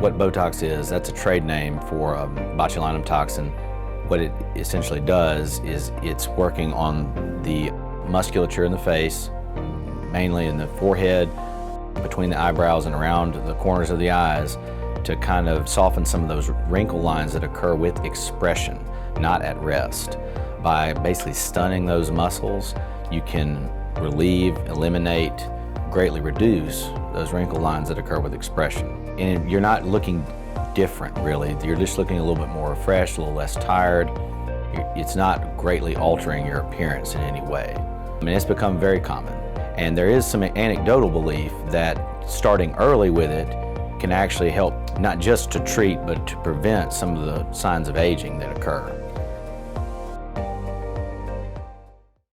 What Botox is, that's a trade name for botulinum toxin. What it essentially does is it's working on the musculature in the face, mainly in the forehead, between the eyebrows and around the corners of the eyes, to kind of soften some of those wrinkle lines that occur with expression, not at rest. By basically stunning those muscles, you can relieve, eliminate, greatly reduce those wrinkle lines that occur with expression. And you're not looking different, really. You're just looking a little bit more refreshed, a little less tired. It's not greatly altering your appearance in any way. I mean, it's become very common. And there is some anecdotal belief that starting early with it can actually help not just to treat, but to prevent some of the signs of aging that occur.